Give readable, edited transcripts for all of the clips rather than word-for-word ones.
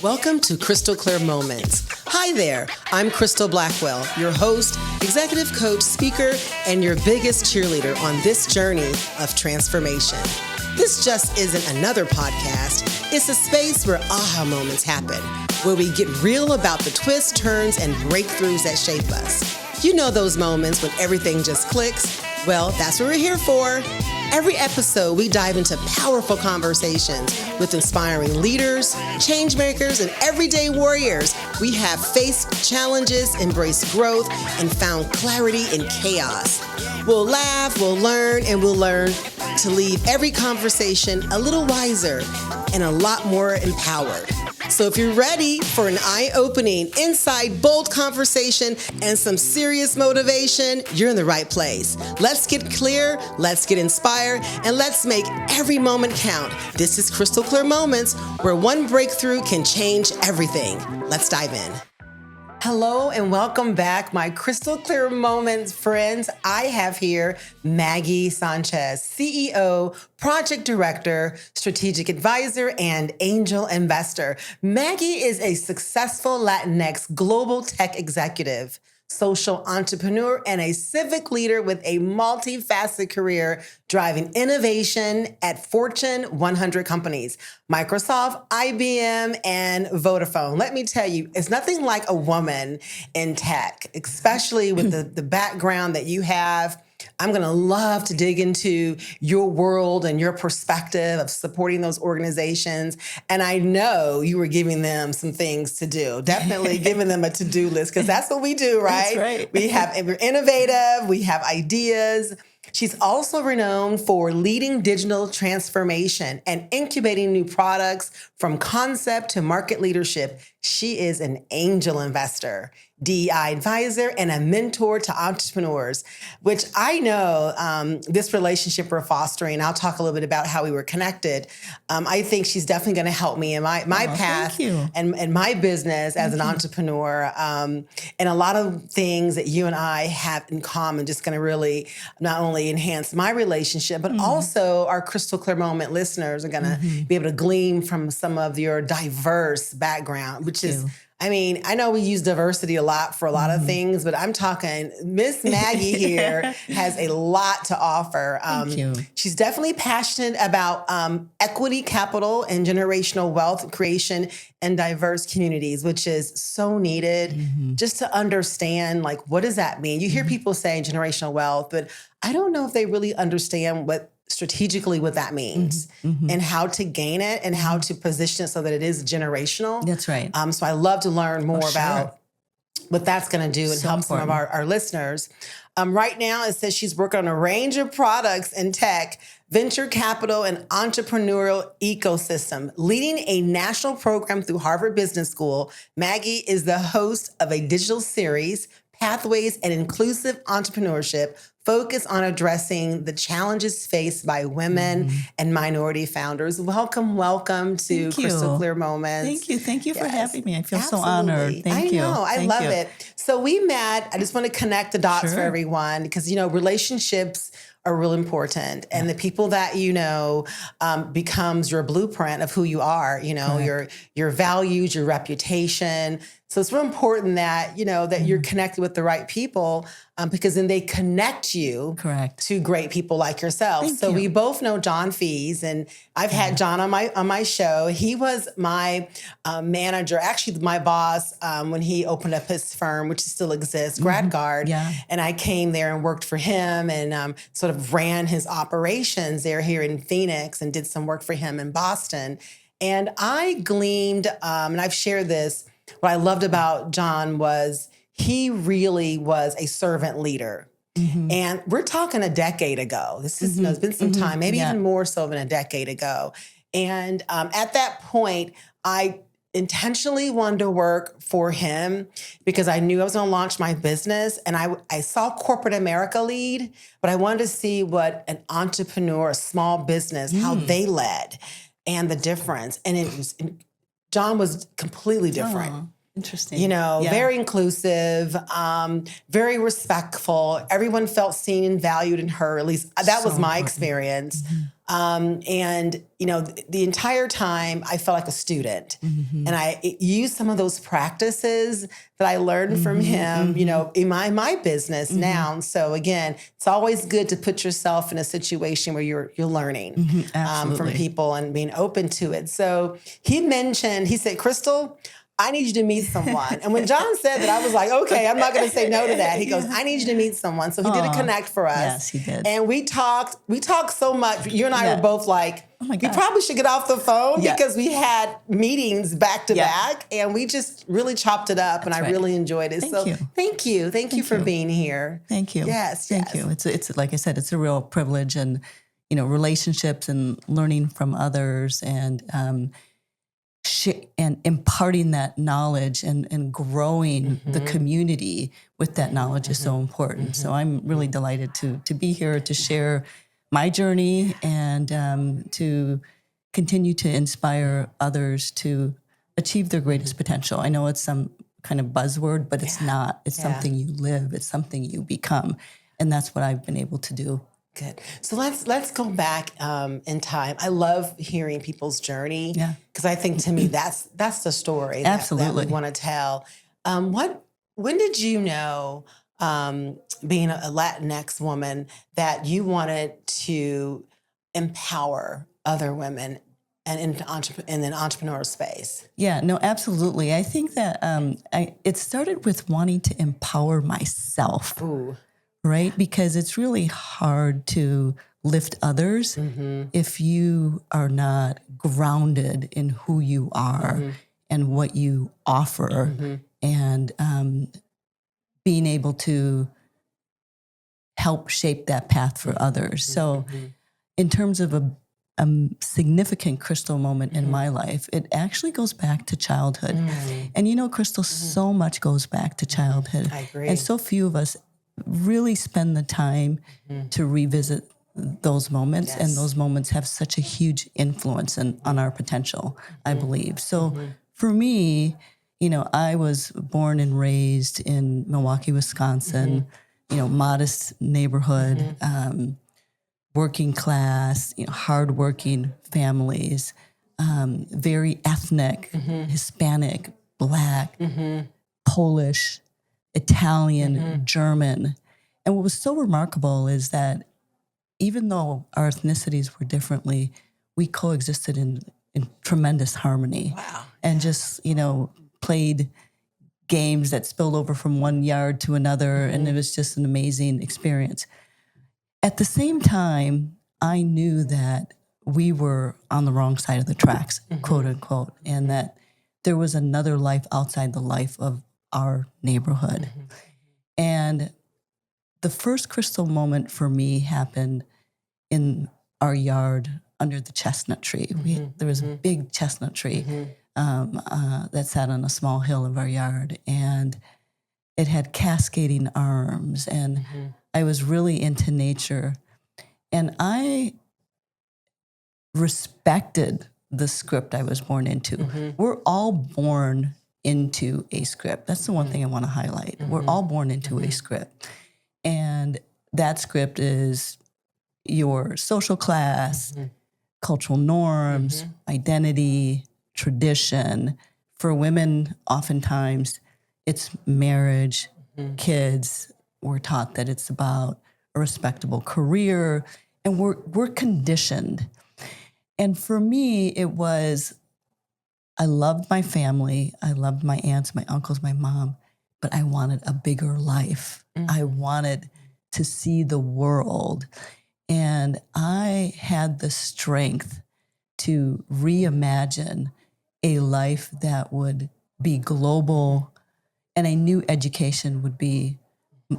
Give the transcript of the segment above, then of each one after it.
Welcome to Crystal Clear Moments. Hi there, I'm Crystal Blackwell, your host, executive coach, speaker, and your biggest cheerleader on this journey of transformation. This just isn't another podcast. It's a space where aha moments happen, where we get real about the twists, turns, and breakthroughs that shape us. You know those moments when everything just clicks? Well, that's what we're here for. Every episode, we dive into powerful conversations with inspiring leaders, change makers, and everyday warriors. We have faced challenges, embraced growth, and found clarity in chaos. We'll laugh, we'll learn, and we'll learn to leave every conversation a little wiser and a lot more empowered. So if you're ready for an eye-opening, inside, bold conversation and some serious motivation, you're in the right place. Let's get clear, let's get inspired, and let's make every moment count. This is Crystal Clear Moments, where one breakthrough can change everything. Let's dive in. Hello and welcome back, my Crystal Clear Moments friends. I have here Maggie Sanchez, CEO, Project Director, Strategic Advisor, and Angel Investor. Maggie is a successful Latinx global tech executive, social entrepreneur, and a civic leader with a multifaceted career driving innovation at Fortune 100 companies, Microsoft, IBM, and Vodafone. Let me tell you, it's nothing like a woman in tech, especially with the background that you have. I'm going to love to dig into your world and your perspective of supporting those organizations. And I know you were giving them some things to do, definitely giving them a to-do list, because that's what we do, right? That's right. We're innovative, we have ideas. She's also renowned for leading digital transformation and incubating new products from concept to market leadership. She is an angel investor, DEI advisor, and a mentor to entrepreneurs, which I know this relationship we're fostering. I'll talk a little bit about how we were connected. I think she's definitely going to help me in my path and my business as an entrepreneur. And a lot of things that you and I have in common just going to really not only enhance my relationship, but also our Crystal Clear Moment listeners are going to be able to glean from some of your diverse background, which is, I mean, I know we use diversity a lot for a lot of things, but I'm talking Miss Maggie here has a lot to offer. Thank you. She's definitely passionate about equity, capital, and generational wealth creation in diverse communities, which is so needed just to understand, like, what does that mean? You hear people saying generational wealth, but I don't know if they really understand what that means and how to gain it and how to position it so that it is generational. That's right. So I love to learn more about what that's going to do and help some of our listeners. Right now, it says she's working on a range of products in tech, venture capital, and entrepreneurial ecosystem. Leading a national program through Harvard Business School, Maggie is the host of a digital series, Pathways and Inclusive Entrepreneurship, focus on addressing the challenges faced by women and minority founders. Welcome to Crystal Clear Moments. Thank you for having me. I feel so honored. Thank you. I know, I love it. So we met, I just want to connect the dots for everyone because, relationships are real important. And the people that you know becomes your blueprint of who you are, your values, your reputation. So it's real important that, that you're connected with the right people because then they connect you to great people like yourself. So we both know John Fees, and I've had John on my show. He was my manager, actually my boss when he opened up his firm, which still exists, GradGuard. Yeah. And I came there and worked for him and sort of ran his operations there here in Phoenix and did some work for him in Boston. And I gleamed, and I've shared this, what I loved about John was he really was a servant leader. And we're talking a decade ago. This is, it's been some time, maybe even more so than a decade ago. And at that point, I intentionally wanted to work for him because I knew I was going to launch my business. And I saw corporate America lead, but I wanted to see what an entrepreneur, a small business, how they led and the difference. And John was completely different. Oh, interesting. Very inclusive, very respectful. Everyone felt seen and valued in her. At least that was my experience. And, the entire time I felt like a student. And I used some of those practices that I learned from him, in my business now. So again, it's always good to put yourself in a situation where you're learning from people and being open to it. So he said, Crystal, I need you to meet someone. And when John said that, I was like, okay, I'm not going to say no to that. He goes, I need you to meet someone. So he did a connect for us. Yes, he did. And we talked so much. You and I were both like, we probably should get off the phone because we had meetings back to back and we just really chopped it up. And I really enjoyed it. Thank you. Thank you for being here. Thank you. Yes. Thank you. It's like I said, it's a real privilege and, relationships and learning from others and imparting that knowledge and growing the community with that knowledge is so important. So I'm really delighted to be here to share my journey and to continue to inspire others to achieve their greatest potential. I know it's some kind of buzzword, but it's not. It's something you live. It's something you become. And that's what I've been able to do. Good. So let's go back in time. I love hearing people's journey because I think to me that's the story that we want to tell. When did you know, being a Latinx woman, that you wanted to empower other women and in the entrepreneurial space? Yeah, no, absolutely. I think that it started with wanting to empower myself. Ooh. Right? Because it's really hard to lift others if you are not grounded in who you are and what you offer and being able to help shape that path for others. So in terms of a significant Crystal moment in my life, it actually goes back to childhood. And Crystal, so much goes back to childhood. I agree. And so few of us really spend the time to revisit those moments. And those moments have such a huge influence on our potential, I believe. So for me, I was born and raised in Milwaukee, Wisconsin, modest neighborhood, working class, hardworking families, very ethnic, Hispanic, Black, Polish, Italian, German. And what was so remarkable is that even though our ethnicities were differently, we coexisted in tremendous harmony. Wow. And just, played games that spilled over from one yard to another. And it was just an amazing experience. At the same time, I knew that we were on the wrong side of the tracks, quote unquote, and that there was another life outside the life of our neighborhood. And the first Crystal moment for me happened in our yard under the chestnut tree. There was a big chestnut tree that sat on a small hill of our yard, and it had cascading arms, and I was really into nature. And I respected the script I was born into. We're all born into a script. That's the one thing I want to highlight. We're all born into a script. And that script is your social class, cultural norms, identity, tradition. For women, oftentimes, it's marriage, kids. We're taught that it's about a respectable career, and we're conditioned. And for me, it was, I loved my family. I loved my aunts, my uncles, my mom, but I wanted a bigger life. I wanted to see the world. And I had the strength to reimagine a life that would be global, and I knew education would be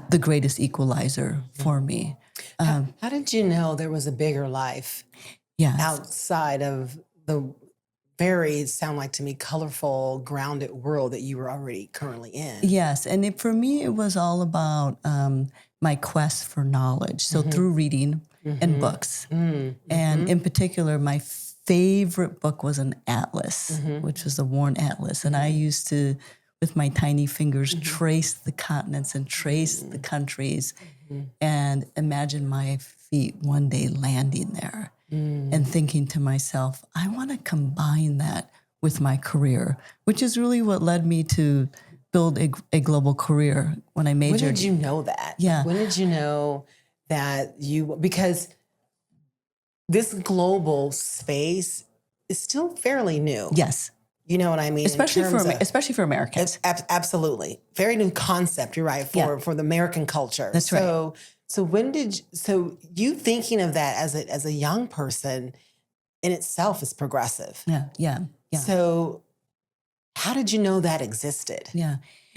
the greatest equalizer for me. How did you know there was a bigger life outside of the very, sound like to me, colorful, grounded world that you were already currently in? Yes, and for me, it was all about my quest for knowledge. So through reading and books. And in particular, my favorite book was an atlas, which was the Worn Atlas. And I used to, with my tiny fingers, trace the continents and trace the countries and imagine my feet one day landing there. and thinking to myself, I want to combine that with my career, which is really what led me to build a global career when I majored. When did you know that? Yeah. When did you know that because this global space is still fairly new. Yes. You know what I mean? Especially for Americans. Absolutely. Very new concept, you're right, for the American culture. That's right. So you thinking of that as a young person in itself is progressive. Yeah. So how did you know that existed? Yeah.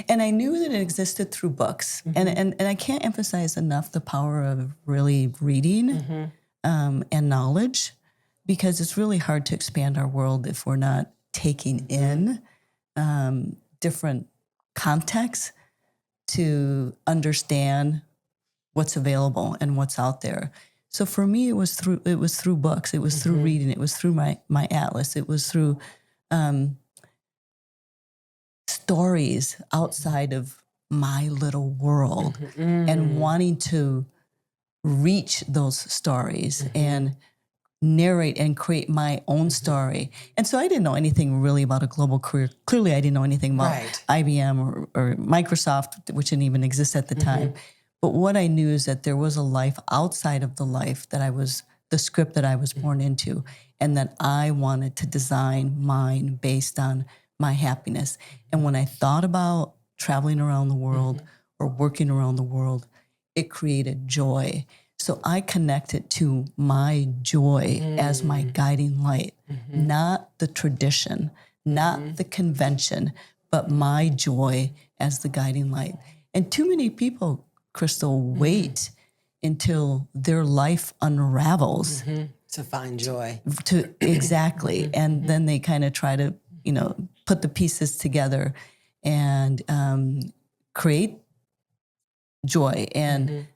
And I knew that it existed through books. And I can't emphasize enough the power of really reading and knowledge, because it's really hard to expand our world if we're not taking in different contexts to understand what's available and what's out there. So for me, it was through books. It was through reading. It was through my atlas. It was through stories outside of my little world and wanting to reach those stories and narrate and create my own story. And so I didn't know anything really about a global career. Clearly, I didn't know anything about IBM or Microsoft, which didn't even exist at the time. But what I knew is that there was a life outside of the life the script that I was born into, and that I wanted to design mine based on my happiness. And when I thought about traveling around the world or working around the world, it created joy. So I connected to my joy as my guiding light, not the tradition, not the convention, but my joy as the guiding light. And too many people, Crystal, wait until their life unravels to find joy. Exactly. And then they kind of try to, put the pieces together and create joy and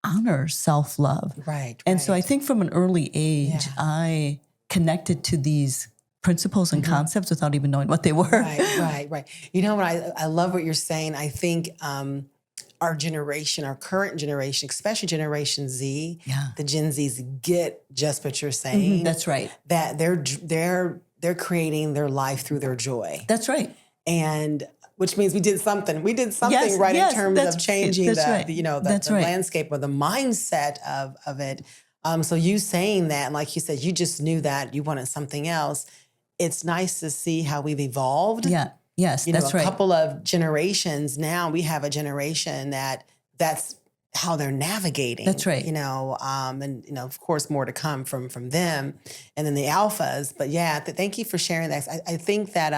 honor self-love. Right. And so I think from an early age, I connected to these principles and concepts without even knowing what they were. Right. You know what? I love what you're saying. I think our generation, our current generation, especially Generation Z, the Gen Zs get just what you're saying. That's right. That they're creating their life through their joy. That's right. And which means we did something in terms of changing the landscape or the mindset of it. So you saying that, and like you said, you just knew that you wanted something else. It's nice to see how we've evolved. Yeah. Yes, that's right. A couple of generations now, we have a generation that's how they're navigating. That's right. And of course, more to come from them, and then the alphas. But thank you for sharing that. I think that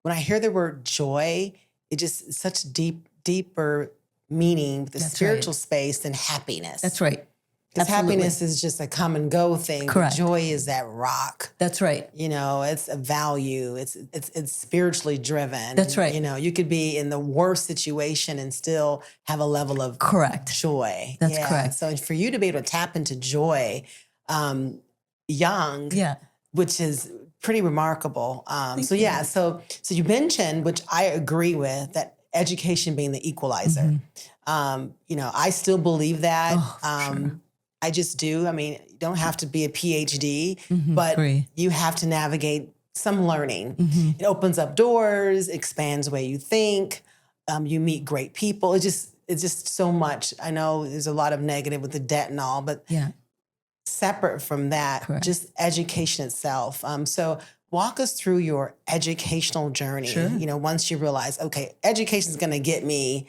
when I hear the word joy, it just such deeper meaning with the spiritual space than happiness. That's right. Because happiness is just a come and go thing. Correct. Joy is that rock. That's right. It's a value. It's spiritually driven. That's right. You could be in the worst situation and still have a level of joy. That's correct. So for you to be able to tap into joy young, which is pretty remarkable. So you mentioned, which I agree with, that education being the equalizer. I still believe that. Sure. I just do. I mean, you don't have to be a PhD, but you have to navigate some learning. It opens up doors, expands the way you think. You meet great people. It's just so much. I know there's a lot of negative with the debt and all, but separate from that, just education itself. So walk us through your educational journey. Sure. Once you realize, okay, education is going to get me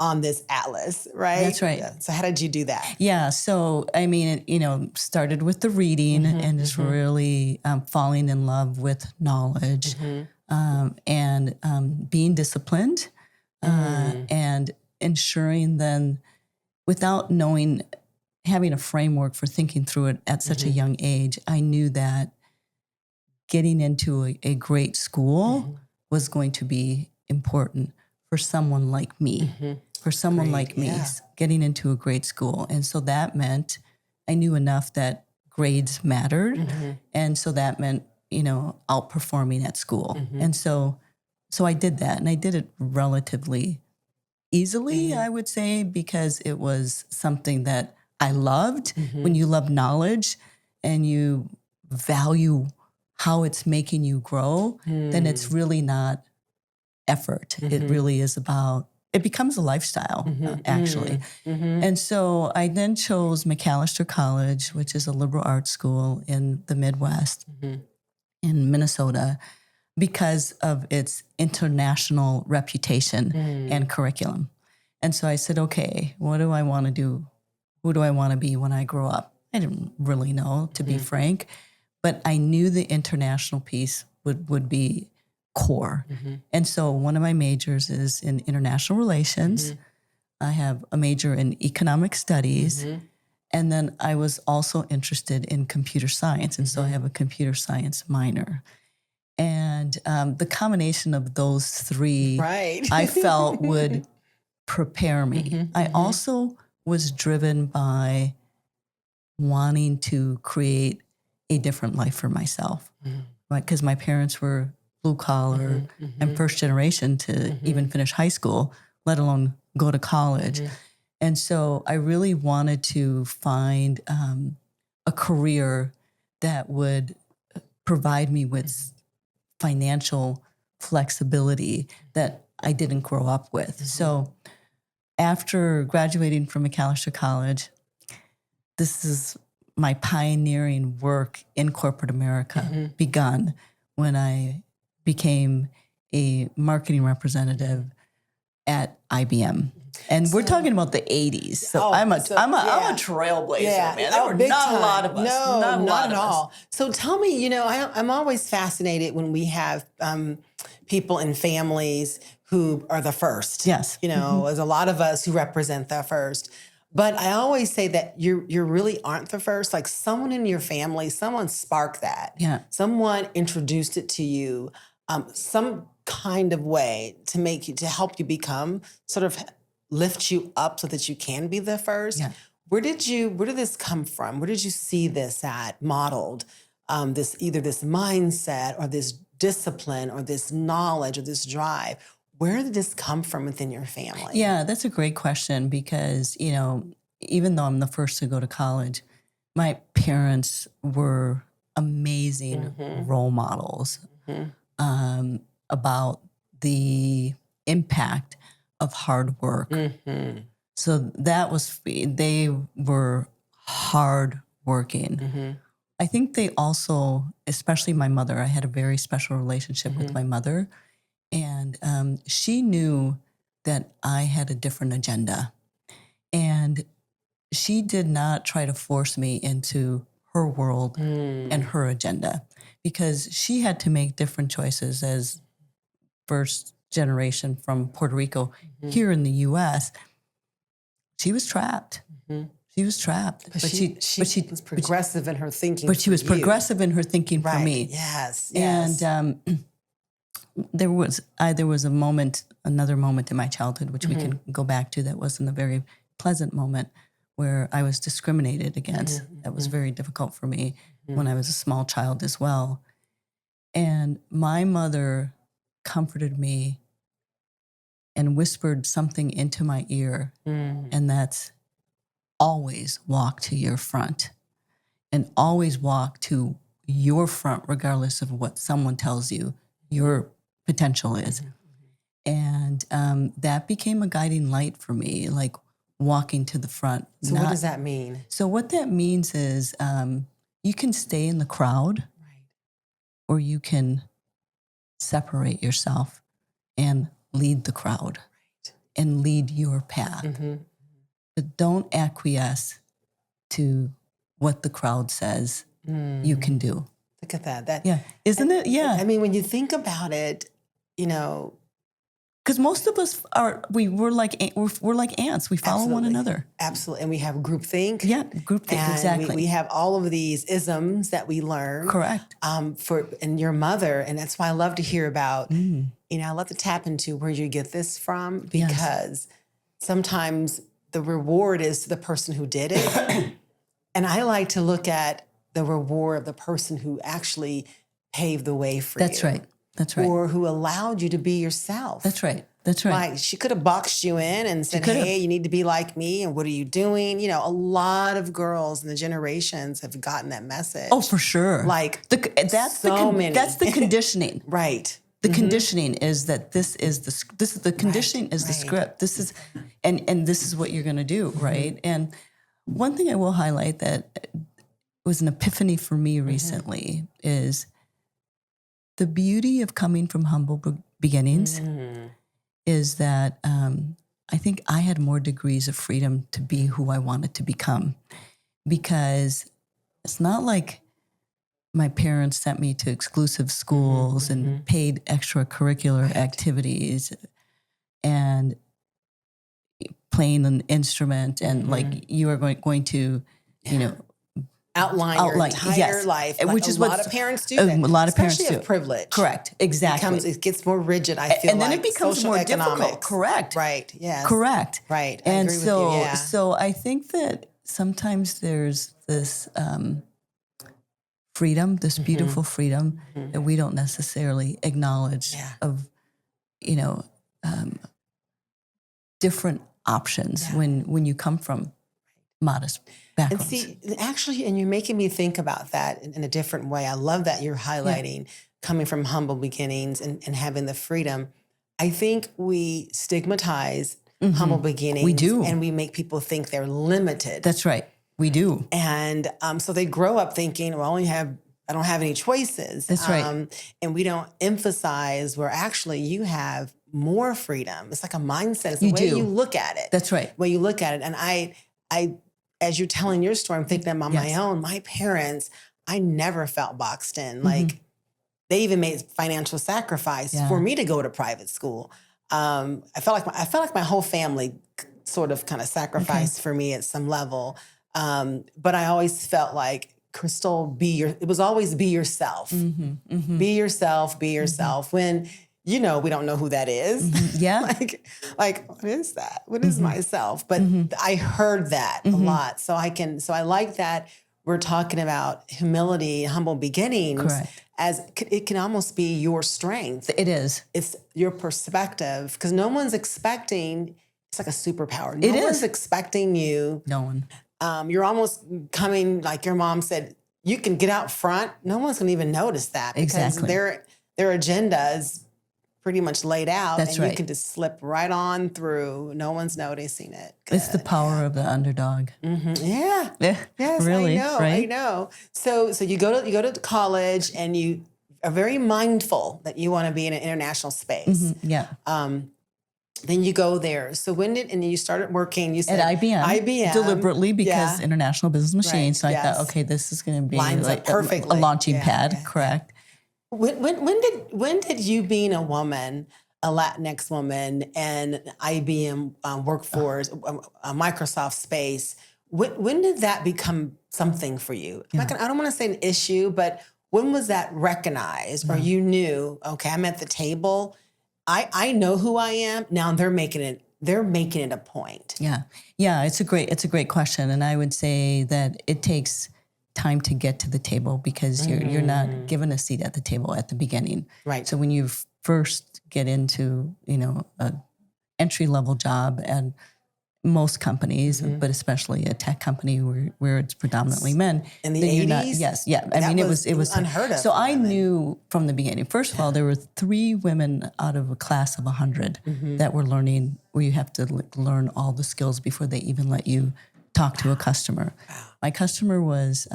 on this atlas, right? That's right. Yeah. So how did you do that? Yeah. So, I mean, started with the reading and just really falling in love with knowledge and being disciplined and ensuring then, without having a framework for thinking through it at such a young age, I knew that getting into a great school was going to be important for someone like me. For someone like me, getting into a great school. And so that meant I knew enough that grades mattered. And so that meant, outperforming at school. And so I did that. And I did it relatively easily, I would say, because it was something that I loved. When you love knowledge, and you value how it's making you grow, then it's really not effort. It really is about, it becomes a lifestyle, actually. And so I then chose McAllister College, which is a liberal arts school in the Midwest in Minnesota, because of its international reputation and curriculum. And so I said, okay, what do I want to do? Who do I want to be when I grow up? I didn't really know, to be frank, but I knew the international piece would be core. And so one of my majors is in international relations. I have a major in economic studies. And then I was also interested in computer science. And so I have a computer science minor. And the combination of those three, I felt would prepare me. I also was driven by wanting to create a different life for myself, right? Because my parents were blue collar and first generation to even finish high school, let alone go to college. And so I really wanted to find a career that would provide me with financial flexibility that I didn't grow up with. So after graduating from McAllister College, this is my pioneering work in corporate America begun when I became a marketing representative at IBM. And we're talking about the 80s. So I'm a trailblazer, man. There were not a lot of us. No, not at all. So tell me, I'm always fascinated when we have people in families who are the first. Yes. There's a lot of us who represent the first. But I always say that you really aren't the first. Like someone in your family, someone sparked that. Yeah. Someone introduced it to you, some kind of way to help you become, sort of lift you up so that you can be the first. Yeah. Where did this come from? Where did you see this modeled? Either this mindset or this discipline or this knowledge or this drive. Where did this come from within your family? Yeah, that's a great question because, even though I'm the first to go to college, my parents were amazing role models about the impact of hard work. So that was, they were hard working. I think they also, especially my mother, I had a very special relationship with my mother. And she knew that I had a different agenda. And she did not try to force me into her world and her agenda because she had to make different choices as first generation from Puerto Rico here in the U.S. She was trapped. She was trapped. But she was progressive in her thinking. But she was progressive in her thinking for me. Yes. And there was another moment in my childhood, which we can go back to, that wasn't a very pleasant moment, where I was discriminated against. That was very difficult for me when I was a small child as well. And my mother comforted me and whispered something into my ear, and that's always walk to your front and always walk to your front regardless of what someone tells you your potential is. And that became a guiding light for me, like walking to the front. So what does that mean? So what that means is you can stay in the crowd, or you can separate yourself and lead the crowd and lead your path. But don't acquiesce to what the crowd says you can do. Look at that. Yeah. Isn't it? Yeah. I mean, when you think about it, because most of us we're like ants. We follow one another. Absolutely. And we have groupthink. Yeah, groupthink, exactly. We have all of these isms that we learn. Correct. And your mother, and that's why I love to hear about, I love to tap into where you get this from, because sometimes the reward is to the person who did it. And I like to look at the reward of the person who actually paved the way for you. That's right. That's right. or who allowed you to be yourself. That's right. That's right. Like, she could have boxed you in and said, hey, you need to be like me, and what are you doing? You know, a lot of girls in the generations have gotten that message. Oh, for sure. Like, that's many. That's the conditioning. Right. The conditioning is that this is the conditioning is the script. This is, and this is what you're going to do, right? And one thing I will highlight that was an epiphany for me recently is the beauty of coming from humble beginnings is that I think I had more degrees of freedom to be who I wanted to become, because it's not like my parents sent me to exclusive schools and paid extracurricular activities and playing an instrument and like you are going to, you know, outline your entire life, like which is a lot of parents do. A lot of parents especially do. of privilege. Correct. Exactly. It gets more rigid. I feel, and then like it becomes social more economics. difficult. Correct. Right. Yes. Correct. Right. I And agree so, with you. Yeah. so I think that sometimes there's this freedom, this beautiful freedom that we don't necessarily acknowledge of, you know, different options when you come from modest backgrounds. And see, actually, and you're making me think about that in a different way. I love that you're highlighting coming from humble beginnings and having the freedom. I think we stigmatize humble beginnings. We do. And we make people think they're limited. That's right. We do. And so they grow up thinking, well, I don't have any choices. That's right. And we don't emphasize where actually you have more freedom. It's like a mindset. It's the way you look at it. That's right. The way you look at it. And I, as you're telling your story, I'm thinking about my own. My parents, I never felt boxed in. Like, they even made financial sacrifice for me to go to private school. I felt like my whole family sort of kind of sacrificed for me at some level. But I always felt like, Crystal, it was always be yourself. Be yourself, be yourself. When, you know, we don't know who that is. Yeah. like, what is that? What is myself? But I heard that a lot. So I like that we're talking about humility, humble beginnings. Correct. As it can almost be your strength. It is. It's your perspective, because no one's expecting, it's like a superpower. No one's expecting you. No one. You're almost coming, like your mom said, you can get out front. No one's going to even notice that, because their agenda is pretty much laid out. That's and you can just slip right on through. No one's noticing it. It's the power of the underdog. Yeah. Yes, Really, I know. right? I know. So you go to college, and you are very mindful that you want to be in an international space. Yeah. Then you go there. So and you started working, you said at IBM. Deliberately, because International Business Machine. So I thought, okay, this is going to be like a launching pad. Correct. When did you, being a woman, a Latinx woman, and IBM workforce, a Microsoft space, when did that become something for you? I don't want to say an issue, but when was that recognized, or you knew, okay, I'm at the table, I know who I am. Now they're making it a point. Yeah. It's a great question, and I would say that it takes time to get to the table, because you're not given a seat at the table at the beginning. Right. So when you first get into, you know, an entry-level job at most companies, but especially a tech company where it's predominantly men. In the 80s? I mean, it was unheard of. So I knew from the beginning. First of all, there were 3 women out of a class of 100 that were learning, where you have to learn all the skills before they even let you talk to a customer. Wow. My customer was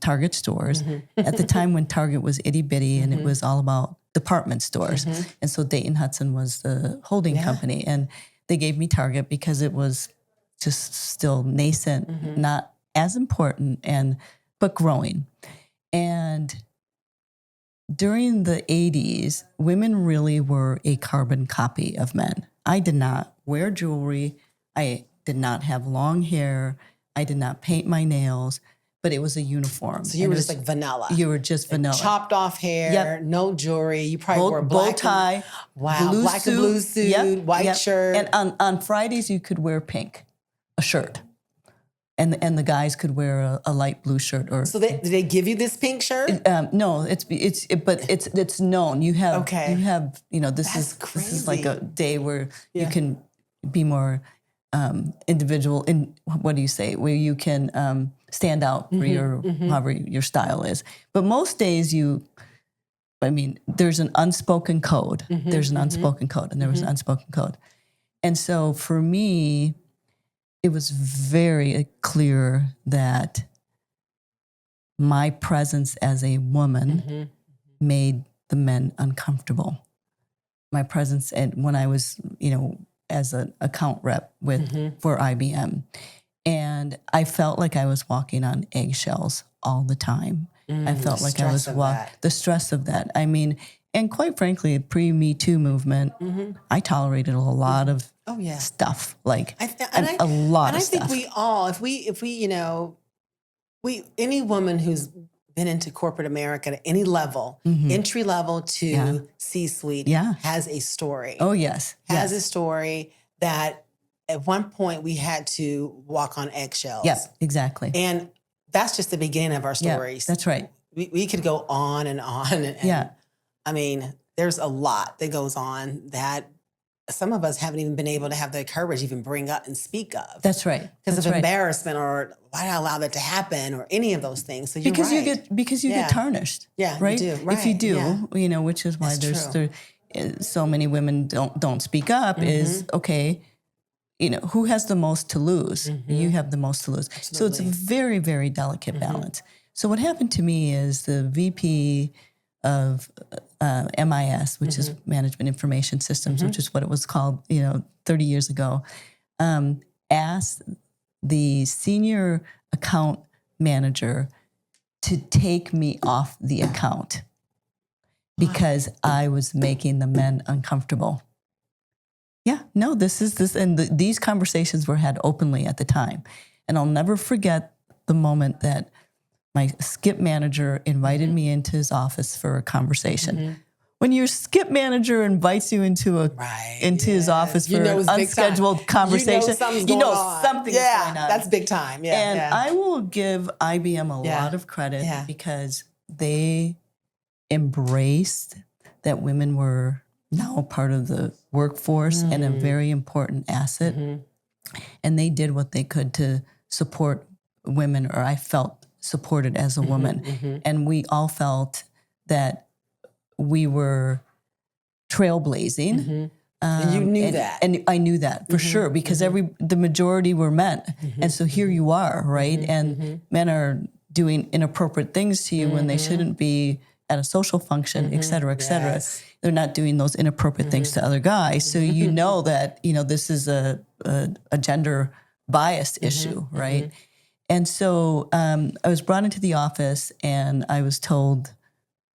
Target stores. At the time when Target was itty bitty, and it was all about department stores. And so Dayton Hudson was the holding company. And they gave me Target because it was just still nascent, not as important, but growing. And during the 80s, women really were a carbon copy of men. I did not wear jewelry. I did not have long hair. I did not paint my nails, but it was a uniform. So you were just like vanilla. You were just vanilla. Chopped off hair, no jewelry. You probably wore bow tie, black and blue suit, white shirt. And on Fridays, you could wear pink, a shirt. and the guys could wear a light blue shirt or. So did they give you this pink shirt? No, it's known. You have this That's is like a day where Yeah. you can be more individual in what do you say, where you can stand out for your however your style is. But most days there's an unspoken code. There's an unspoken code, and there was an unspoken code. And so for me, it was very clear that my presence as a woman made the men uncomfortable. My presence, and when I was, as an account rep for IBM, and I felt like I was walking on eggshells all the time. I felt like I was the stress of that. I mean, and quite frankly, pre-Me Too movement, I tolerated a lot of stuff, like a lot of stuff. I think we all, if we, any woman who's been into corporate America at any level, entry level to C-suite, has a story. Oh, yes. Has a story that at one point we had to walk on eggshells. Yeah, exactly. And that's just the beginning of our stories. Yeah, that's right. We could go on and on. And I mean, there's a lot that goes on that some of us haven't even been able to have the courage to even bring up and speak of. That's right. Because of embarrassment, or why did I allow that to happen, or any of those things. So you're because right. you get tarnished. Yeah, right. You do. Right. If you do, which is why there's so many women don't speak up. Is okay. Who has the most to lose? You have the most to lose. Absolutely. So it's a very, very delicate balance. So what happened to me is the VP of MIS, which is Management Information Systems, which is what it was called, 30 years ago, asked the senior account manager to take me off the account because I was making the men uncomfortable. Yeah, no, and these conversations were had openly at the time. And I'll never forget the moment that my skip manager invited me into his office for a conversation. When your skip manager invites you into his office for an unscheduled conversation, something's going on. That's big time. Yeah, and I will give IBM a lot of credit because they embraced that women were now a part of the workforce and a very important asset. And they did what they could to support women, or I felt supported as a woman. And we all felt that we were trailblazing. And you knew that. And I knew that for sure, because the majority were men. And so here you are, right? And men are doing inappropriate things to you when they shouldn't be at a social function, et cetera, et cetera. Yes. They're not doing those inappropriate things to other guys. So you know that, this is a gender biased issue, right? And so I was brought into the office and I was told,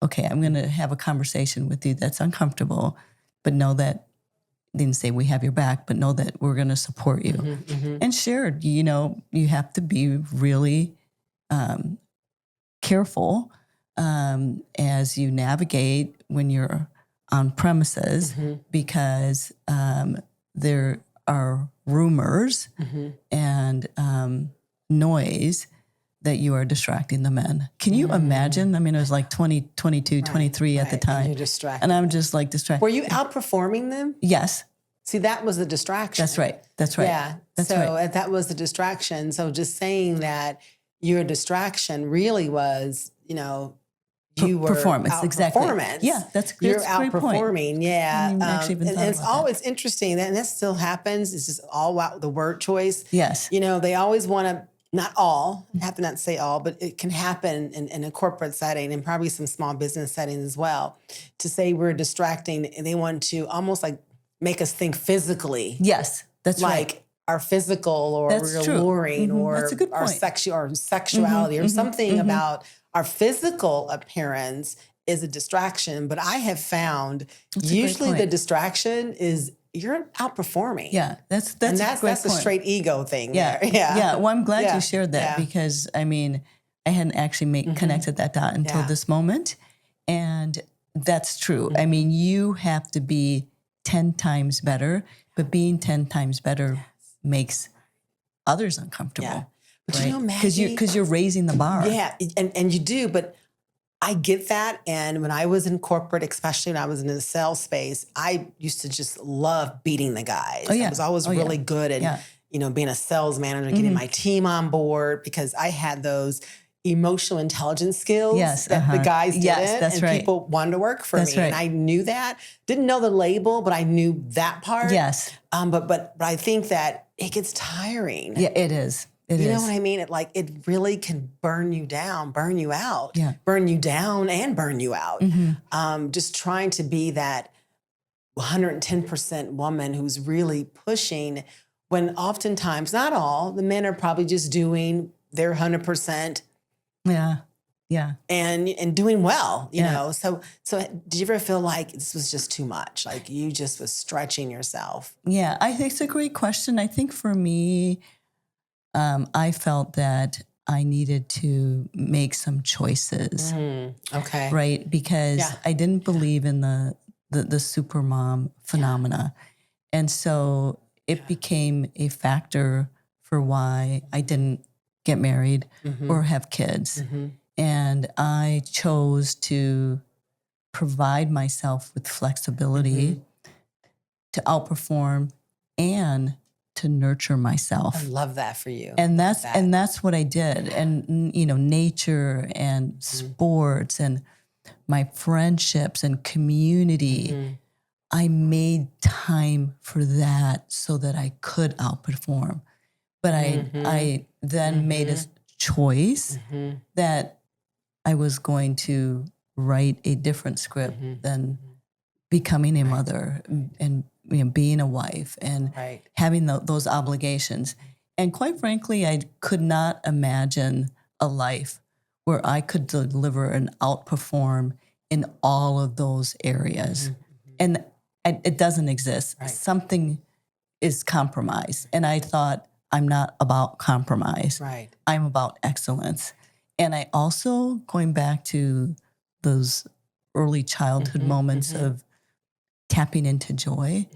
okay, I'm going to have a conversation with you that's uncomfortable, but know that, they didn't say we have your back, but know that we're going to support you. And shared, you have to be really careful as you navigate when you're on premises, because there are rumors and noise that you are distracting the men. Can you imagine? I mean, it was like 20, 22, 23 at the time. And you're distracted. And I'm just like distracted. Were you outperforming them? Yes. See, that was the distraction. That's right. That's right. Yeah. That's so right. That was the distraction. So just saying that your distraction really was, you were performance. Exactly. Yeah, you're a great outperforming. Point. Yeah. And it's always interesting and that still happens. It's just all about the word choice. Yes. They always want to, not all, I have to not say all, but it can happen in a corporate setting and probably some small business settings as well, to say we're distracting, and they want to almost like make us think physically. Yes, that's right. Like our physical, or we're alluring, or our sexuality, or something about our physical appearance is a distraction. But I have found usually the distraction is you're outperforming. Yeah, that's a straight ego thing. Yeah, there. Yeah. Well, I'm glad you shared that because I hadn't actually connected that dot until this moment, and that's true. I mean, you have to be 10 times better, but being 10 times better makes others uncomfortable. Yeah. But right? Maggie, Because you're raising the bar. yeah, and you do, but I get that. And when I was in corporate, especially when I was in the sales space, I used to just love beating the guys. Oh, yeah. I was always Oh, yeah. really good at, Yeah. being a sales manager, getting my team on board because I had those emotional intelligence skills Yes, that the guys didn't. Yes, that's and right. people wanted to work for That's me. right. And I knew that. Didn't know the label, but I knew that part. Yes. But I think that it gets tiring. Yeah, it is. You know what I mean? It really can burn you down, burn you out, Yeah. burn you down and burn you out. Just trying to be that 110% woman who's really pushing when oftentimes, not all, the men are probably just doing their 100%. Yeah. Yeah. And doing well, you know. So did you ever feel like this was just too much? Like you just was stretching yourself? Yeah, I think it's a great question. I think for me, I felt that I needed to make some choices. Okay. Right? Because I didn't believe in the supermom phenomena. And so it became a factor for why I didn't get married or have kids. And I chose to provide myself with flexibility to outperform and to nurture myself. I love that for you. And that's what I did. And nature and sports and my friendships and community. I made time for that so that I could outperform. But I then made a choice that I was going to write a different script than becoming a mother and being a wife and having those obligations. And quite frankly, I could not imagine a life where I could deliver and outperform in all of those areas. And it doesn't exist. Something is compromise. And I thought, I'm not about compromise. I'm about excellence. And I also, going back to those early childhood moments of tapping into joy,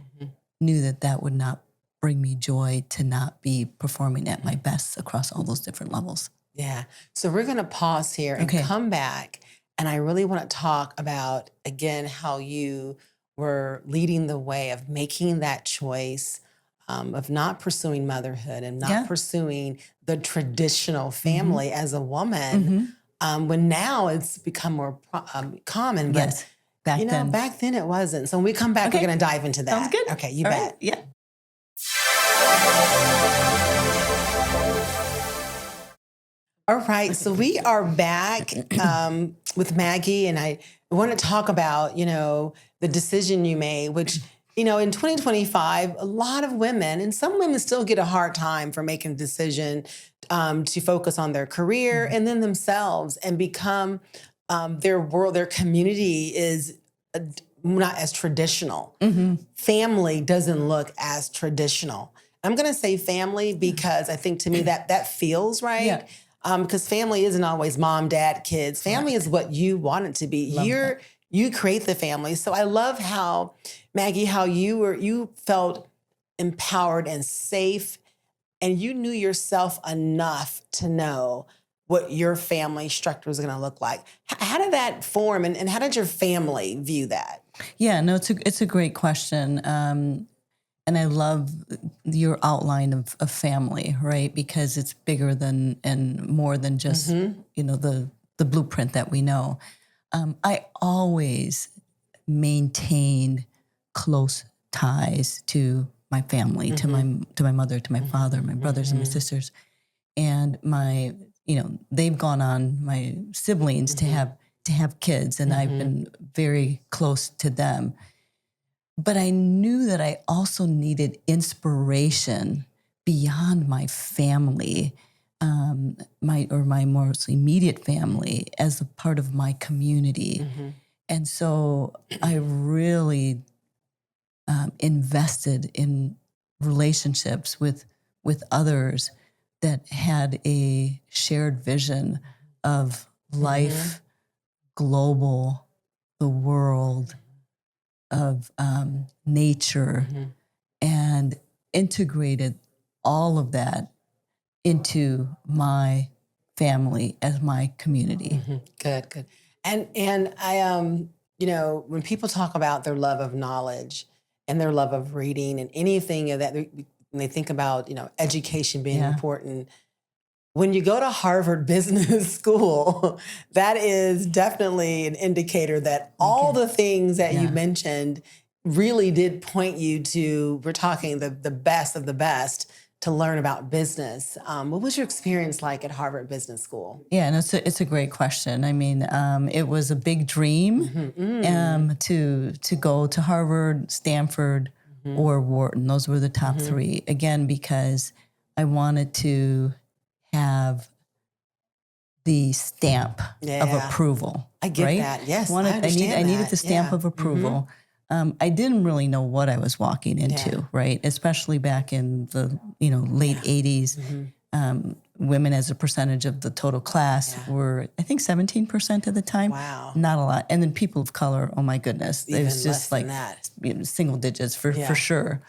knew that would not bring me joy to not be performing at my best across all those different levels. Yeah. So we're going to pause here and come back. And I really want to talk about, again, how you were leading the way of making that choice of not pursuing motherhood and not pursuing the traditional family as a woman, when now it's become more common. But back then it wasn't. So when we come back, we're going to dive into that. Sounds good. Okay, you All bet. Right. Yeah. All right, so we are back with Maggie, and I want to talk about, the decision you made, which, in 2025, a lot of women, and some women still get a hard time for making a decision to focus on their career and then themselves and become their world, their community is not as traditional. Family doesn't look as traditional. I'm going to say family because I think to me that feels right. Yeah. Because family isn't always mom, dad, kids. Family is what you want it to be. You create the family. So I love how, Maggie, how you felt empowered and safe, and you knew yourself enough to know what your family structure was going to look like. How did that form, and how did your family view that? Yeah, no, it's a great question. And I love your outline of family, right? Because it's bigger than and more than just, the blueprint that we know. I always maintained close ties to my family, to my mother, to my father, my brothers and my sisters. And they've gone on, my siblings, to have kids, and I've been very close to them. But I knew that I also needed inspiration beyond my family, my most immediate family, as a part of my community. And so I really invested in relationships with others that had a shared vision of life, global, the world, of nature, and integrated all of that into my family as my community. Good, good. And I you know, when people talk about their love of knowledge and their love of reading and anything of that, when they think about, you know, education being important, when you go to Harvard Business School, that is definitely an indicator that all the things that you mentioned really did point you to, we're talking the best of the best to learn about business. What was your experience like at Harvard Business School? Yeah, and it's a great question. I mean, it was a big dream to go to Harvard, Stanford, or Wharton. Those were the top three. Again, because I wanted to have the stamp of approval. I get that. Yes, I understand I needed the stamp of approval. I didn't really know what I was walking into, right? Especially back in the late 80s. Women as a percentage of the total class were, I think, 17% at the time. Wow. Not a lot. And then people of color, oh my goodness. Even it was just like single digits for sure.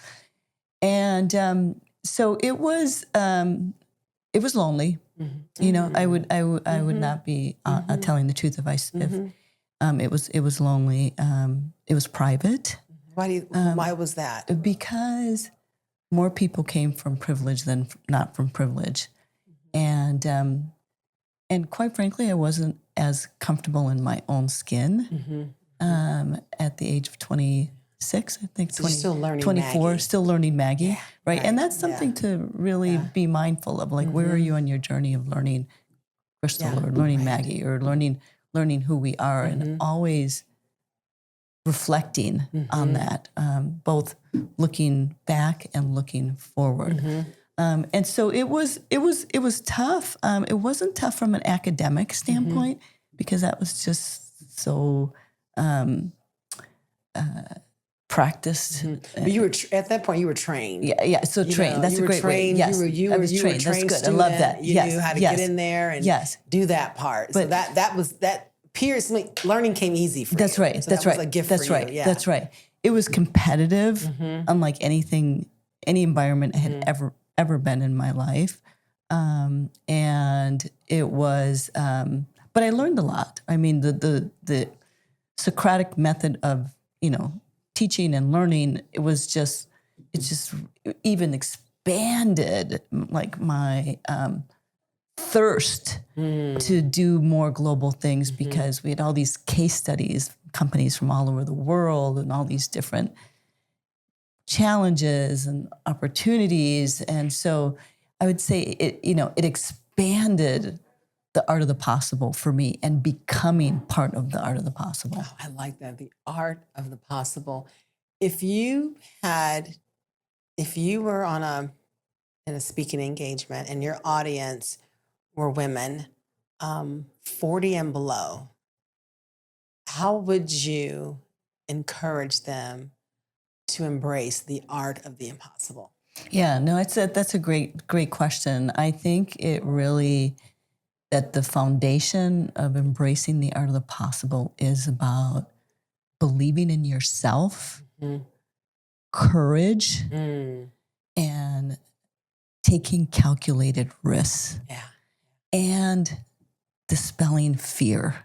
And so it was lonely. You know, I would not be telling the truth if it was lonely. It was private. Why was that? Because more people came from privilege than not from privilege, and quite frankly, I wasn't as comfortable in my own skin at the age of 26. I think so still learning 24, Maggie. Still learning Maggie, right? And that's something to really be mindful of. Like, where are you on your journey of learning Crystal or learning Maggie or learning who we are, and always reflecting on that, both looking back and looking forward. And so it was tough. It wasn't tough from an academic standpoint because that was just so practiced. But you were at that point. You were trained. Yeah. So trained. That's a great way. Yes, you were trained. That's good. I love that. You knew how to get in there and do that part. But so that was that. Peers learning came easy for you. That's right. So that's that right. was a gift that's for right. you. Yeah. That's right. It was competitive, unlike any environment I had ever been in my life, and it was. But I learned a lot. I mean, the Socratic method of teaching and learning. It just even expanded like my thirst to do more global things because we had all these case studies, companies from all over the world, and all these different challenges and opportunities. And so I would say it expanded the art of the possible for me and becoming part of the art of the possible. Oh, I like that. The art of the possible. If you were in a speaking engagement and your audience were women 40 and below, how would you encourage them to embrace the art of the impossible? Yeah, no, that's a great question. I think it really, that the foundation of embracing the art of the possible is about believing in yourself, courage, and taking calculated risks. Yeah. And dispelling fear,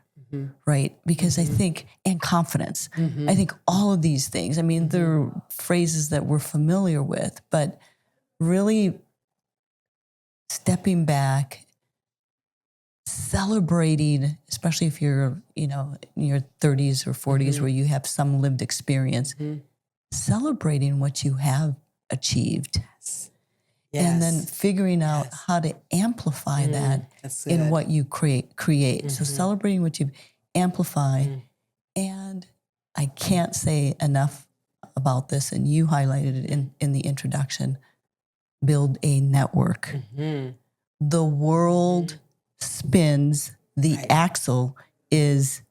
right? Because I think, and confidence. I think all of these things, I mean, they're phrases that we're familiar with, but really stepping back, celebrating, especially if you're, in your 30s or 40s where you have some lived experience, celebrating what you have achieved. And then figuring out how to amplify that in what you create. So celebrating what you amplify. And I can't say enough about this, and you highlighted it in the introduction, build a network. The world spins, the axle is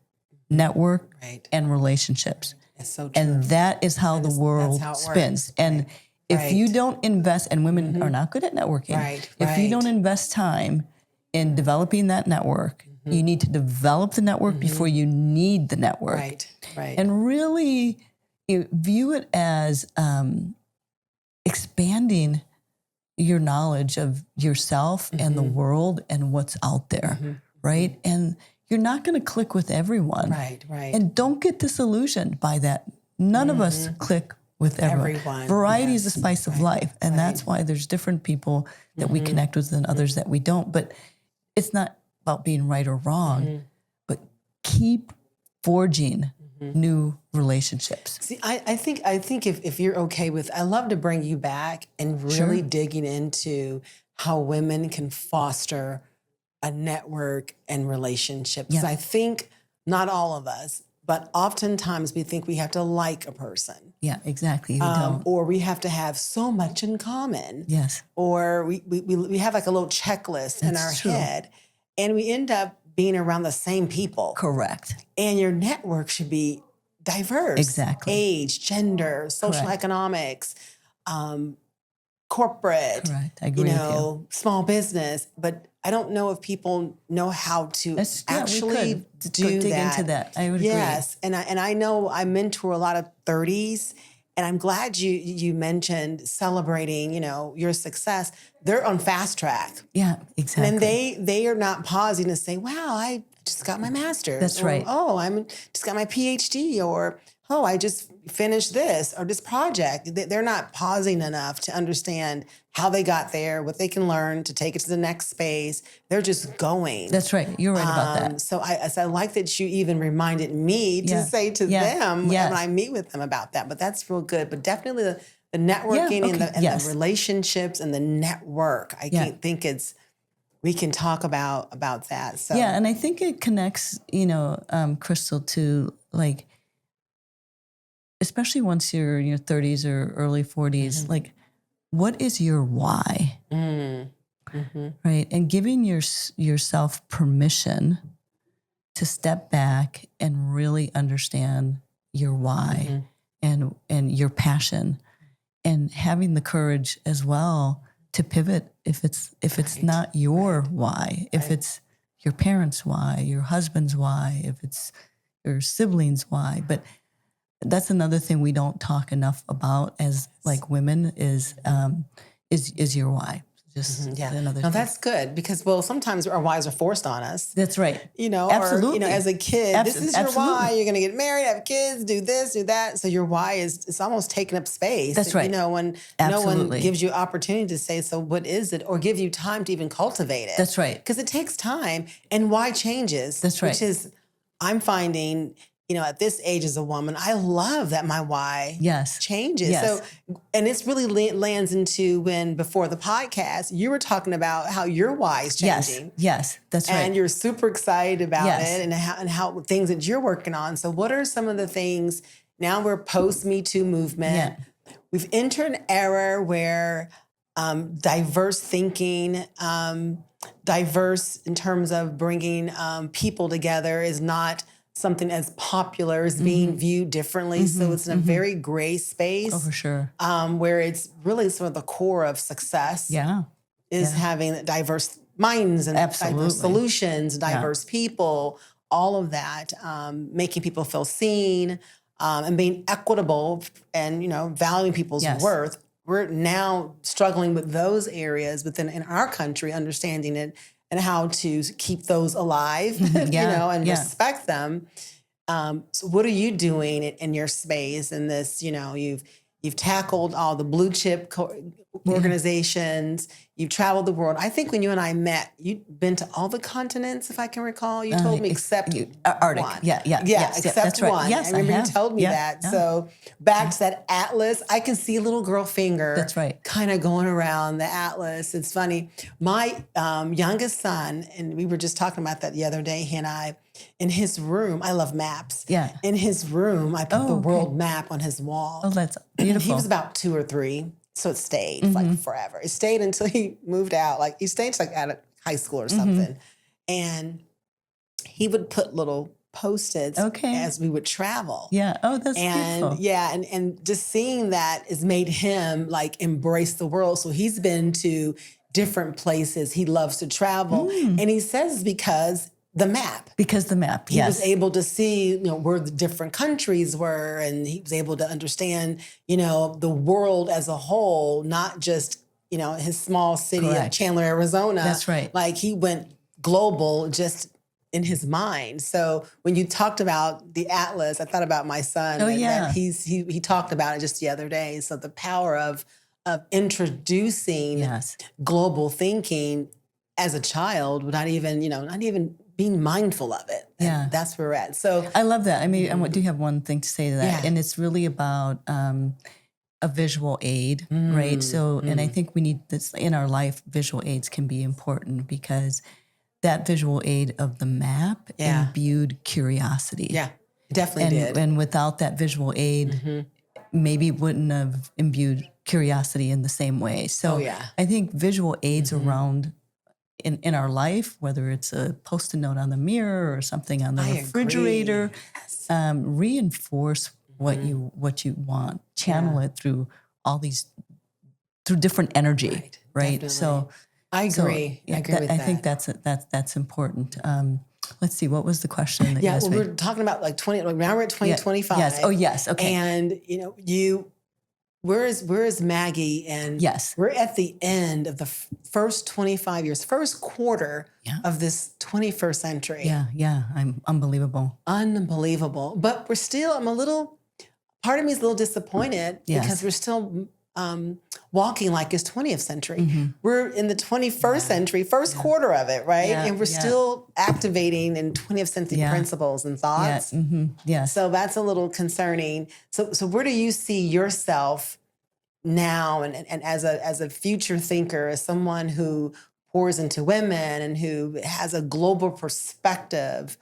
network and relationships. That's so true. And that is how the world spins. And if you don't invest, and women are not good at networking, if you don't invest time in developing that network, you need to develop the network before you need the network. Right. And really view it as expanding your knowledge of yourself and the world and what's out there, right? And you're not going to click with everyone. Right. And don't get disillusioned by that. None of us click with everyone. Variety is the spice of life. And that's why there's different people that we connect with and others that we don't. But it's not about being right or wrong, but keep forging new relationships. See, I think if you're okay with, I love to bring you back and really digging into how women can foster a network and relationships. Yeah. I think not all of us, but oftentimes we think we have to like a person. Yeah, exactly. You don't. Or we have to have so much in common. Yes. Or we have like a little checklist in our head, and we end up being around the same people. Correct. And your network should be diverse. Exactly. Age, gender, social economics, corporate, Correct. I agree with you. Small business. But I don't know if people know how to actually dig into that. I would agree. Yes. And I know I mentor a lot of 30s, and I'm glad you mentioned celebrating, your success. They're on fast track. Yeah, exactly. And they are not pausing to say, wow, I just got my master's. That's right. Oh, I'm just got my PhD, or, oh, I just finished this or this project. They're not pausing enough to understand how they got there, what they can learn to take it to the next space. They're just going. That's right. You're right about that. So I like that you even reminded me to say to them when I meet with them about that. But that's real good. But definitely the networking and the relationships and the network. I can't think we can talk about that. So yeah, and I think it connects, Crystal, to like, especially once you're in your 30s or early 40s, like, what is your why? Right? And giving yourself permission to step back and really understand your why and your passion, and having the courage as well to pivot if it's not your why, if it's your parents' why, your husband's why, if it's your siblings' why. But that's another thing we don't talk enough about as like women is your why. Just another thing. That's good because sometimes our whys are forced on us. That's right. Absolutely. Or, as a kid, this is your why. You're going to get married, have kids, do this, do that. So your why it's almost taking up space. That's right. When no one gives you opportunity to say, so what is it? Or give you time to even cultivate it. That's right. Because it takes time, and why changes. That's right. Which is, I'm finding, at this age as a woman, I love that my why changes. Yes. So, and it's really lands into when before the podcast, you were talking about how your why is changing. Yes, that's right. And you're super excited about it and how things that you're working on. So what are some of the things, now we're post Me Too movement. Yeah. We've entered an era where diverse thinking, diverse in terms of bringing people together is not something as popular as being viewed differently. So it's in a very gray space. Oh, for sure. Where it's really sort of the core of success is having diverse minds and diverse solutions, diverse people, all of that, making people feel seen and being equitable and, valuing people's worth. We're now struggling with those areas in our country, understanding it and how to keep those alive, and respect them. So what are you doing in your space in this, you've tackled all the blue chip organizations, you've traveled the world. I think when you and I met, you'd been to all the continents, if I can recall. You told me except Arctic. one. Yes, except that's one. Right. Yes, I remember you told me that. Yeah. So back to that atlas, I can see a little girl finger. That's right. Kind of going around the atlas. It's funny. My youngest son, and we were just talking about that the other day, he and I, in his room, I love maps. Yeah. In his room, I put the world map on his wall. Oh, that's beautiful. He was about 2 or 3. So it stayed like forever. It stayed until he moved out. Like he stayed like out of high school or something. And he would put little Post-its as we would travel. Yeah. Oh, that's beautiful. Yeah. And just seeing that has made him like embrace the world. So he's been to different places. He loves to travel. And he says because the map. Because the map, He was able to see, where the different countries were, and he was able to understand, the world as a whole, not just his small city of Correct. Chandler, Arizona. That's right. Like he went global just in his mind. So when you talked about the Atlas, I thought about my son. Oh, that yeah. he talked about it just the other day. So the power of introducing Yes. global thinking as a child, not even being mindful of it. And Yeah. that's where we're at. So I love that. I mean, I do have one thing to say to that, Yeah. and it's really about a visual aid, right? So, and I think we need this in our life. Visual aids can be important because that visual aid of the map Yeah. imbued curiosity. Yeah, it definitely did. And without that visual aid, maybe it wouldn't have imbued curiosity in the same way. So Oh, yeah. I think visual aids around in our life, whether it's a Post-it note on the mirror or something on the I refrigerator, agree. Yes. reinforce what you want, channel it through through different energy, right? Definitely. So I so, agree. yeah, I agree with I that. think that's important. Let's see, what was the question that you Yeah, asked well, me? we're talking about like 20. Like now we're at 2025. Yes. Oh, yes. Okay. And where is Maggie? And Yes. we're at the end of the first 25 years, first quarter Yeah. of this 21st century. Yeah. I'm unbelievable. Unbelievable. But part of me is a little disappointed Yes. because we're still walking like it's 20th century. Mm-hmm. We're in the 21st century, first quarter of it, right? Yeah, And we're yeah. still activating in 20th century Yeah. principles and Yeah. thoughts. Yes. So that's a little concerning. So where do you see yourself now and as a future thinker, as someone who pours into women and who has a global perspective?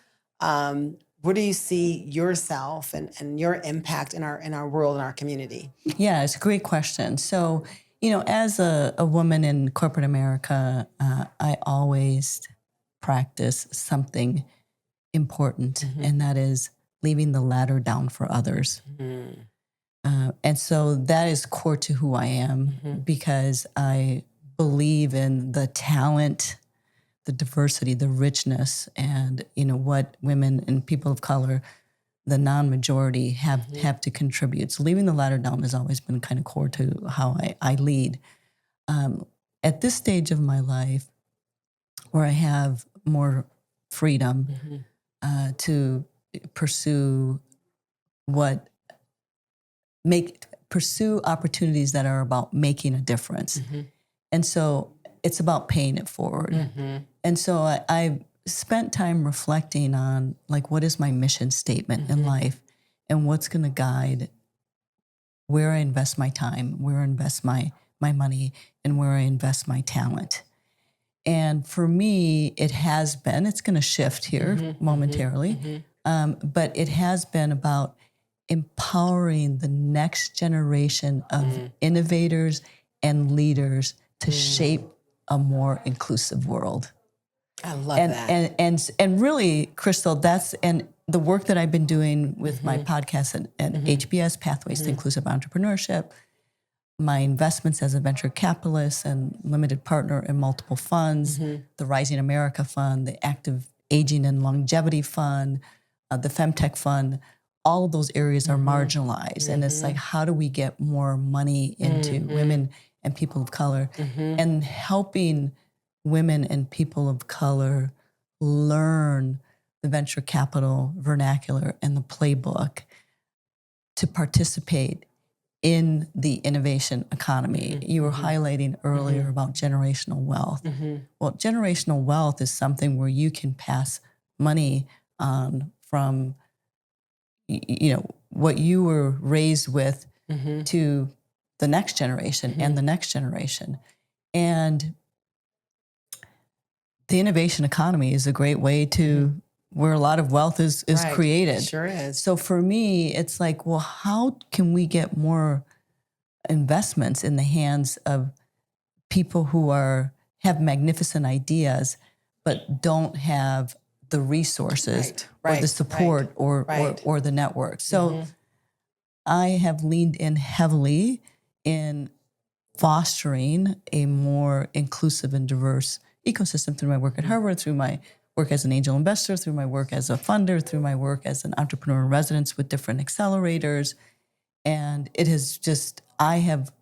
Where do you see yourself and your impact in our world and our community? Yeah, it's a great question. So, as a woman in corporate America, I always practice something important, and that is leaving the ladder down for others. And so that is core to who I am because I believe in the talent, the diversity, the richness, and what women and people of color, the non-majority, have to contribute. So leaving the ladder down has always been kind of core to how I lead. At this stage of my life, where I have more freedom to pursue pursue opportunities that are about making a difference. And so it's about paying it forward. And so I spent time reflecting on what is my mission statement in life and what's going to guide where I invest my time, where I invest my money, and where I invest my talent. And for me, it's going to shift here momentarily, but it has been about empowering the next generation of innovators and leaders to shape a more inclusive world. I love that. And really, Crystal, and the work that I've been doing with my podcast and HBS, Pathways to Inclusive Entrepreneurship, my investments as a venture capitalist and limited partner in multiple funds, the Rising America Fund, the Active Aging and Longevity Fund, the Femtech Fund, all of those areas are marginalized. And it's like, how do we get more money into women and people of color? And helping women and people of color learn the venture capital vernacular and the playbook to participate in the innovation economy. You were highlighting earlier about generational wealth. Well, generational wealth is something where you can pass money on from what you were raised with to the next generation and the next generation. And the innovation economy is a great way to where a lot of wealth is Right. created. It sure is. So for me, it's like, well, how can we get more investments in the hands of people who have magnificent ideas, but don't have the resources or the support or the network. So I have leaned in heavily in fostering a more inclusive and diverse ecosystem through my work at Harvard, through my work as an angel investor, through my work as a funder, through my work as an entrepreneur in residence with different accelerators. And it has I have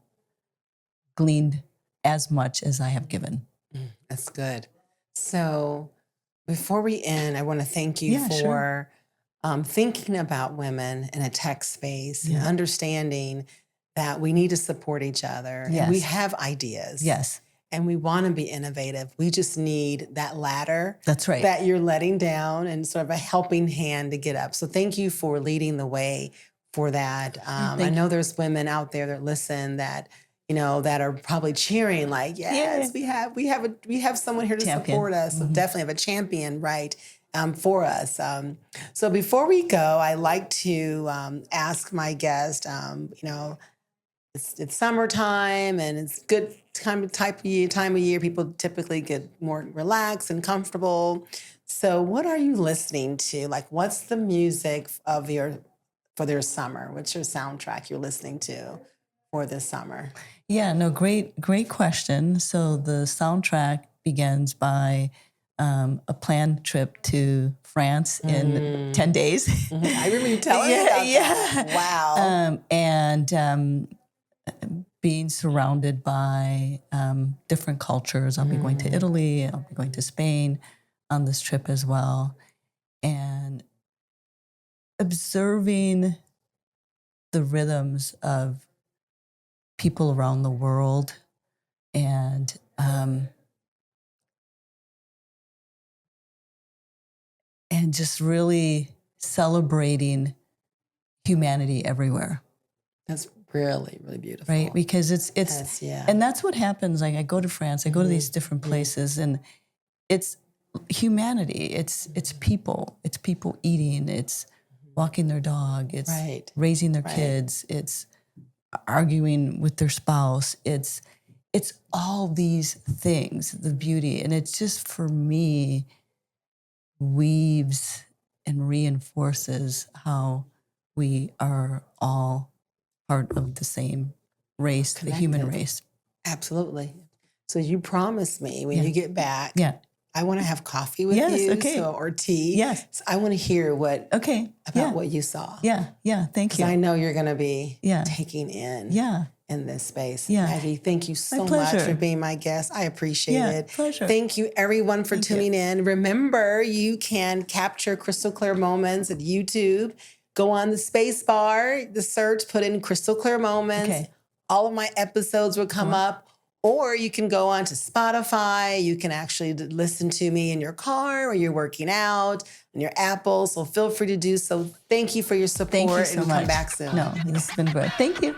gleaned as much as I have given. That's good. So before we end, I want to thank you for thinking about women in a tech space and understanding that we need to support each other. Yes. And we have ideas. Yes. And we want to be innovative. We just need that ladder. That's right. That you're letting down and sort of a helping hand to get up. So thank you for leading the way for that. I know there's women out there that listen that, you know, that are probably cheering like, yes, we have someone here to support us. So definitely have a champion, right, for us. So before we go, I like to ask my guest, you know, it's summertime and it's good time of year. People typically get more relaxed and comfortable. So what are you listening to? Like, what's the music for their summer? What's your soundtrack you're listening to for this summer? Yeah, no, great question. So the soundtrack begins by a planned trip to France in 10 days. I remember you telling me about that. Wow. And being surrounded by different cultures. I'll be going to Italy. I'll be going to Spain on this trip as well. And observing the rhythms of people around the world and just really celebrating humanity everywhere. That's really, really beautiful. Right? Because it's and that's what happens. Like I go to France, I go to these different places, and it's humanity. It's people. It's people eating. It's walking their dog. It's raising their kids. It's arguing with their spouse. It's all these things, the beauty. And it's just, for me, weaves and reinforces how we are all part of the same race, the human race. Absolutely. So you promised me when you get back, I want to have coffee with you, or tea. Yes. So I want to hear what you saw. Yeah. Thank you. I know you're going to be taking in this space. Maggie, thank you so much for being my guest. I appreciate it. Pleasure. Thank you, everyone, for tuning in. Remember, you can capture crystal clear moments at YouTube. Go on the space bar, the search, put in crystal clear moments. Okay. All of my episodes will come up. Or you can go on to Spotify. You can actually listen to me in your car or you're working out on your Apple. So feel free to do so. Thank you for your support. Thank you so much. Come back soon. No, this has been great. Thank you.